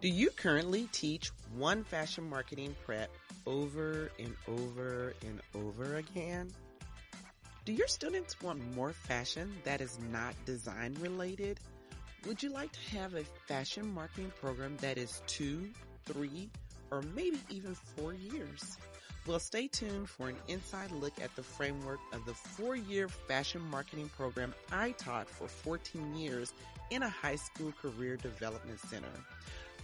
Do you currently teach one fashion marketing prep over and over and over again? Do your students want more fashion that is not design related? Would you like to have a fashion marketing program that is 2, 3, or maybe even 4 years? Well, stay tuned for an inside look at the framework of the 4-year fashion marketing program I taught for 14 years in a high school career development center.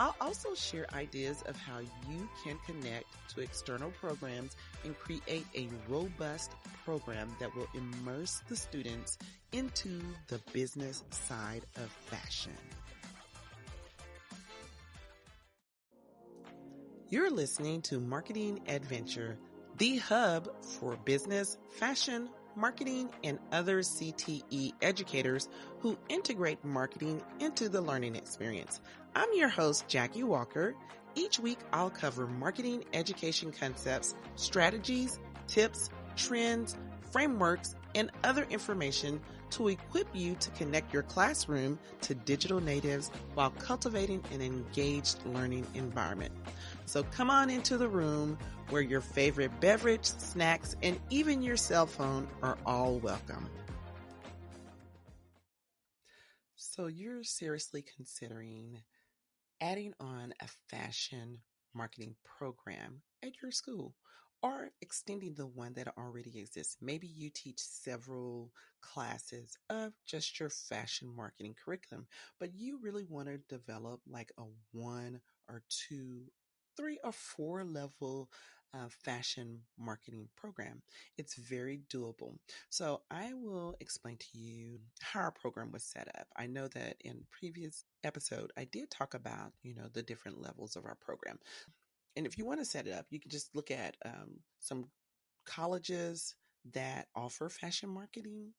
I'll also share ideas of how you can connect to external programs and create a robust program that will immerse the students into the business side of fashion. You're listening to Marketing Adventure, the hub for business, fashion, marketing, and other CTE educators who integrate marketing into the learning experience. I'm your host, Jackie Walker. Each week, I'll cover marketing education concepts, strategies, tips, trends, frameworks, and other information to equip you to connect your classroom to digital natives while cultivating an engaged learning environment. So come on into the room where your favorite beverage, snacks, and even your cell phone are all welcome. So you're seriously considering adding on a fashion marketing program at your school or extending the one that already exists. Maybe you teach several classes of just your fashion marketing curriculum, but you really want to develop like a 1 or 2, 3 or 4 level fashion marketing program. It's very doable. So I will explain to you how our program was set up. I know that in previous episode, I did talk about, the different levels of our program. And if you want to set it up, you can just look at some colleges that offer fashion marketing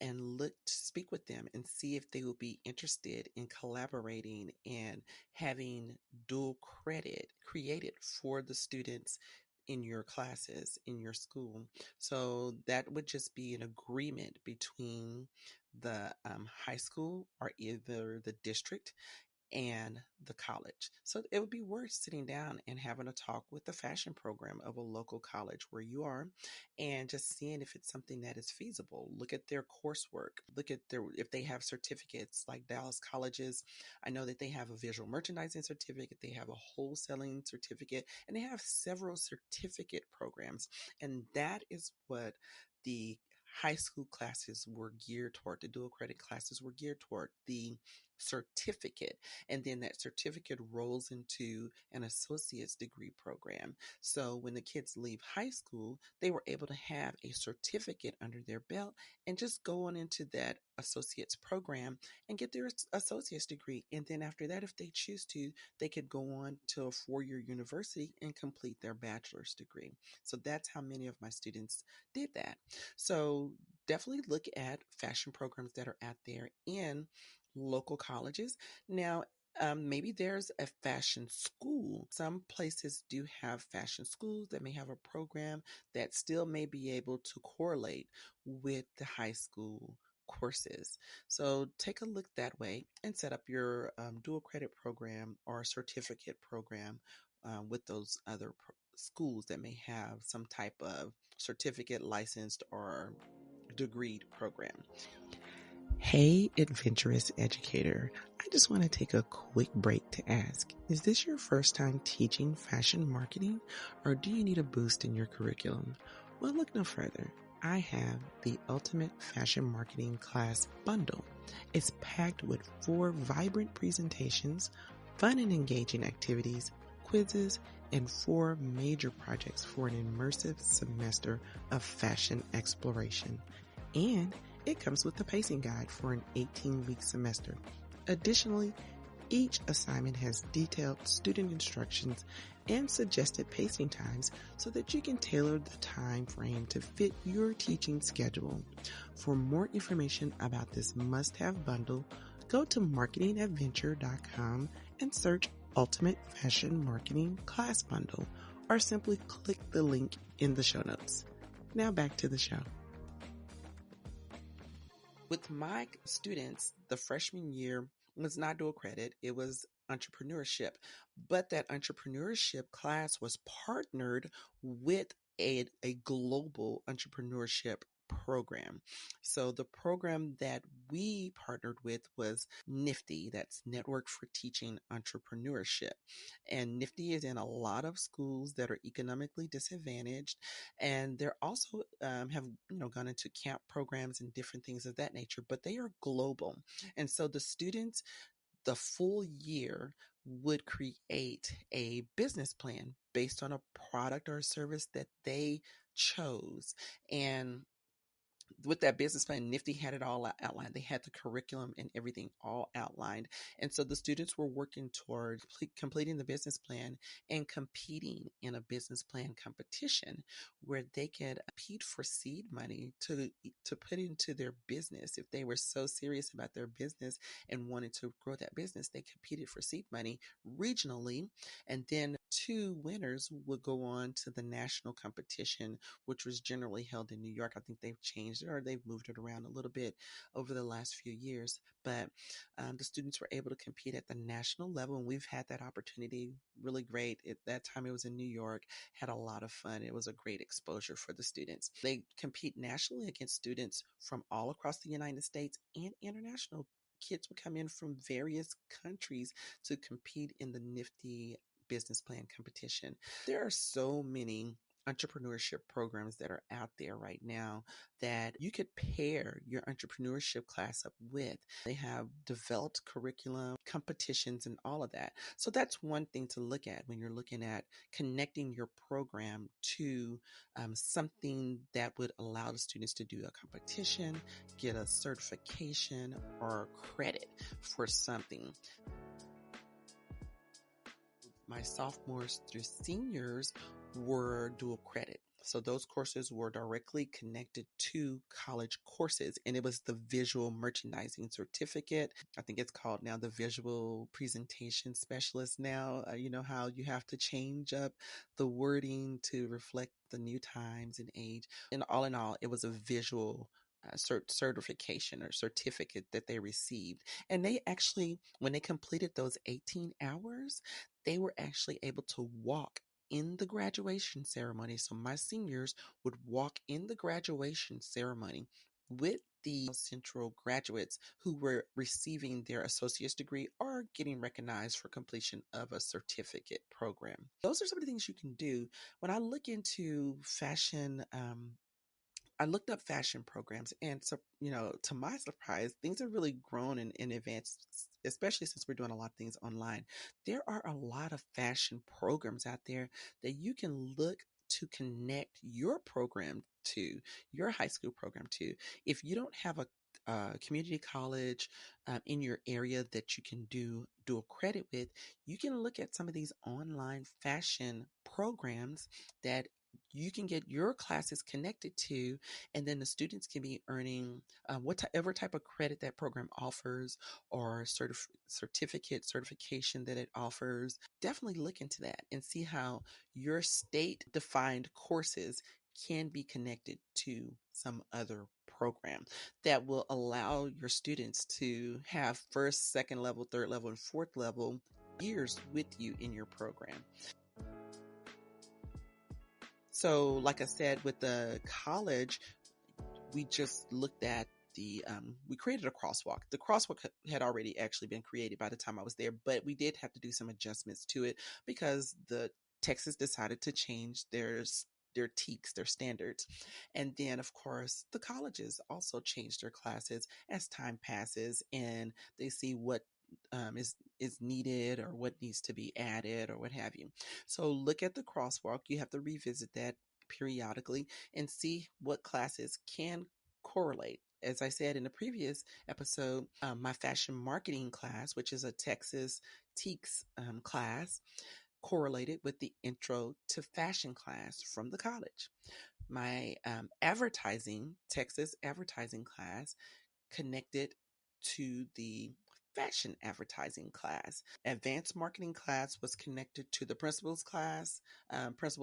and speak with them and see if they will be interested in collaborating and having dual credit created for the students in your classes in your school. So that would just be an agreement between the high school or either the district and the college. So it would be worth sitting down and having a talk with the fashion program of a local college where you are and just seeing if it's something that is feasible. Look at their coursework. Look at if they have certificates like Dallas colleges. I know that they have a visual merchandising certificate, they have a wholesaling certificate, and they have several certificate programs. And that is what the high school classes were geared toward. The dual credit classes were geared toward the certificate, and then that certificate rolls into an associate's degree program. So when the kids leave high school, they were able to have a certificate under their belt and just go on into that associate's program and get their associate's degree. And then after that, if they choose to, they could go on to a 4-year university and complete their bachelor's degree. So that's how many of my students did that. So definitely look at fashion programs that are out there in local colleges. Now, maybe there's a fashion school. Some places do have fashion schools that may have a program that still may be able to correlate with the high school courses. So take a look that way and set up your dual credit program or certificate program with those other schools that may have some type of certificate, licensed, or degreed program. Hey, adventurous educator. I just want to take a quick break to ask, is this your first time teaching fashion marketing, or do you need a boost in your curriculum? Well, look no further. I have the Ultimate Fashion Marketing Class Bundle. It's packed with 4 vibrant presentations, fun and engaging activities, quizzes, and 4 major projects for an immersive semester of fashion exploration. And it comes with a pacing guide for an 18-week semester. Additionally, each assignment has detailed student instructions and suggested pacing times so that you can tailor the time frame to fit your teaching schedule. For more information about this must-have bundle, go to marketingadventure.com and search Ultimate Fashion Marketing Class Bundle, or simply click the link in the show notes. Now back to the show. With my students, the freshman year was not dual credit. It was entrepreneurship. But that entrepreneurship class was partnered with a global entrepreneurship program. So the program that we partnered with was NIFTY, that's Network for Teaching Entrepreneurship. And NIFTY is in a lot of schools that are economically disadvantaged, and they're also have gone into camp programs and different things of that nature. But they are global, and so the students the full year would create a business plan based on a product or a service that they chose. And with that business plan, Nifty had it all outlined. They had the curriculum and everything all outlined. And so the students were working toward completing the business plan and competing in a business plan competition where they could compete for seed money to put into their business. If they were so serious about their business and wanted to grow that business, they competed for seed money regionally. And then two winners would go on to the national competition, which was generally held in New York. I think they've changed it or they've moved it around a little bit over the last few years. But the students were able to compete at the national level, and we've had that opportunity. Really great. At that time, it was in New York. Had a lot of fun. It was a great exposure for the students. They compete nationally against students from all across the United States and international. Kids would come in from various countries to compete in the Nifty business plan competition. There are so many entrepreneurship programs that are out there right now that you could pair your entrepreneurship class up with. They have developed curriculum, competitions, and all of that. So that's one thing to look at when you're looking at connecting your program to something that would allow the students to do a competition, get a certification, or credit for something. My sophomores through seniors were dual credit. So those courses were directly connected to college courses, and it was the visual merchandising certificate. I think it's called now the visual presentation specialist now. You know how you have to change up the wording to reflect the new times and age. And all in all, it was a visual certification or certificate that they received. And they actually, when they completed those 18 hours, they were actually able to walk in the graduation ceremony. So my seniors would walk in the graduation ceremony with the Central graduates who were receiving their associate's degree or getting recognized for completion of a certificate program. Those are some of the things you can do. When I look into fashion, I looked up fashion programs, and so to my surprise, things have really grown in advance, especially since we're doing a lot of things online. There are a lot of fashion programs out there that you can look to connect your program to, your high school program to. If you don't have a community college in your area that you can do dual credit with, you can look at some of these online fashion programs that you can get your classes connected to, and then the students can be earning whatever type of credit that program offers or certification that it offers. Definitely look into that and see how your state defined courses can be connected to some other program that will allow your students to have first, second level, third level, and fourth level years with you in your program. So, like I said, with the college, we just looked at we created a crosswalk. The crosswalk had already actually been created by the time I was there, but we did have to do some adjustments to it because the Texas decided to change their TEKS, their standards. And then, of course, the colleges also changed their classes as time passes and they see what is needed or what needs to be added or what have you. So look at the crosswalk. You have to revisit that periodically and see what classes can correlate. As I said in the previous episode, my fashion marketing class, which is a Texas TEKS class, correlated with the intro to fashion class from the college. My Texas advertising class connected to the fashion advertising class. Advanced marketing class was connected to the principles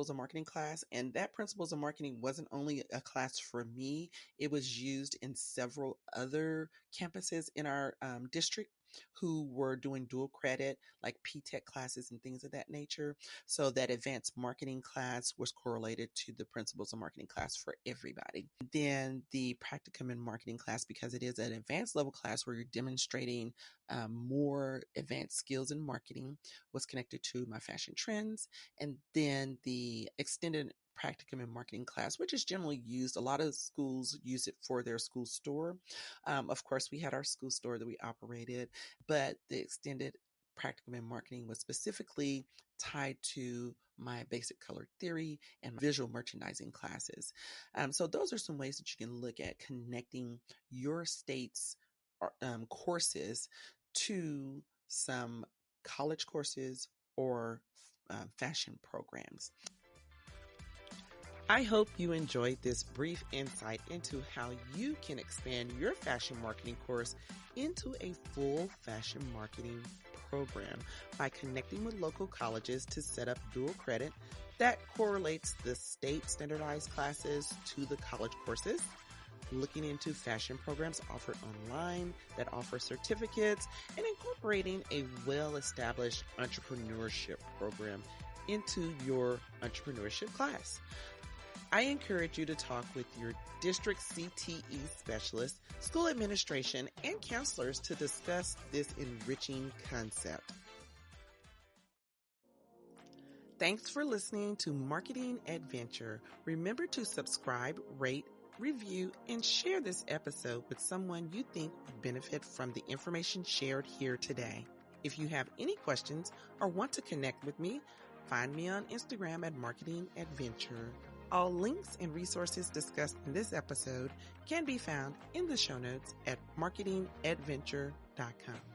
of marketing class. And that principles of marketing wasn't only a class for me, it was used in several other campuses in our district. who were doing dual credit, like P-Tech classes and things of that nature. So that advanced marketing class was correlated to the principles of marketing class for everybody. Then the practicum in marketing class, because it is an advanced level class where you're demonstrating more advanced skills in marketing, was connected to my fashion trends. And then the extended practicum in marketing class, which is generally used. A lot of schools use it for their school store. Of course, we had our school store that we operated, but the extended practicum in marketing was specifically tied to my basic color theory and visual merchandising classes. So those are some ways that you can look at connecting your state's courses to some college courses or fashion programs. I hope you enjoyed this brief insight into how you can expand your fashion marketing course into a full fashion marketing program by connecting with local colleges to set up dual credit that correlates the state standardized classes to the college courses, looking into fashion programs offered online that offer certificates, and incorporating a well-established entrepreneurship program into your entrepreneurship class. I encourage you to talk with your district CTE specialist, school administration, and counselors to discuss this enriching concept. Thanks for listening to Marketing Adventure. Remember to subscribe, rate, review, and share this episode with someone you think would benefit from the information shared here today. If you have any questions or want to connect with me, find me on Instagram at Marketing Adventure. All links and resources discussed in this episode can be found in the show notes at marketingadventure.com.